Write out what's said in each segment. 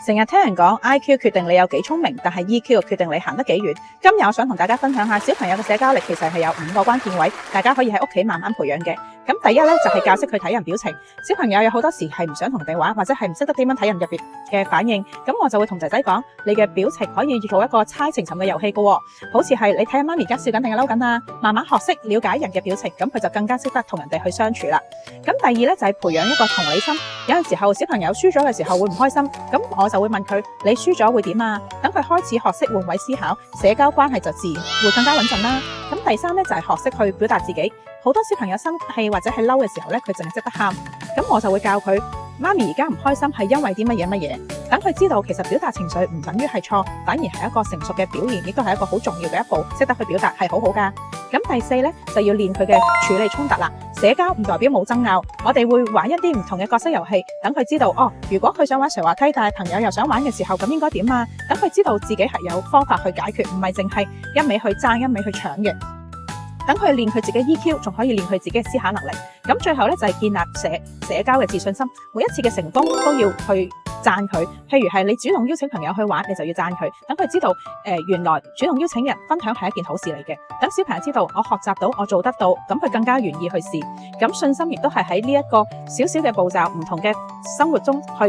成日聽人講 IQ 決定你有幾聰明，但係 EQ 決定你行得幾遠。今日我想同大家分享下小朋友嘅社交力其實係有5個關鍵位，大家可以喺屋企慢慢培養嘅。咁第一咧就係教識佢睇人表情。小朋友有好多時係唔想同人哋玩，或者係唔識得點樣睇人入邊嘅反應。咁我就會同仔仔講，你嘅表情可以做一個猜情尋嘅遊戲㗎喎。好似係你睇下媽咪而家笑緊定係嬲緊啊，慢慢學識了解人嘅表情，咁佢就更加識得同人哋去相處啦。咁第二咧就係培養一個同理心。有陣時候小朋友輸咗嘅時候會唔開心，咁我就會問佢：你輸咗會點啊？等佢開始學識換位思考，社交關係就自然會更加穩陣啦。咁第三咧就係學識去表達自己。好多小朋友生氣或者係嬲嘅時候咧，佢淨係識得喊，咁我就會教佢：媽咪而家唔開心係因為啲乜嘢，等佢知道其實表達情緒唔等於係錯，反而係一個成熟嘅表現，亦都係一個好重要嘅一步，識得去表達係好好噶。咁第四咧就要練佢嘅處理衝突啦。社交唔代表冇爭拗，我哋會玩一啲唔同嘅角色遊戲，等佢知道如果佢想玩瀡滑梯，但係朋友又想玩嘅時候，咁應該點啊？等佢知道自己係有方法去解決，唔係淨係一味去爭，一味去搶嘅。等佢練佢自己 EQ， 仲可以練佢自己嘅思考能力。咁最後咧就係建立社交嘅自信心。每一次嘅成功都要去讚佢。譬如係你主動邀請朋友去玩，你就要讚佢，等佢知道原來主動邀請人分享係一件好事嚟嘅。等小朋友知道我學習到，我做得到，咁佢更加願意去試。咁信心亦都係喺呢一個小小嘅步驟，唔同嘅生活中去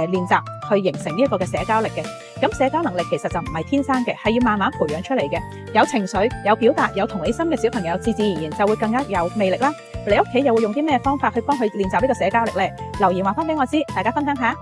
練習，去形成呢一個嘅社交力嘅。咁社交能力其實就唔係天生嘅，係要慢慢培養出嚟嘅。有情緒、有表達、有同理心嘅小朋友，自自然然就會更加有魅力啦。你屋企又會用啲咩方法去幫佢練習呢個社交力呢？留言話翻俾我知，大家分享下。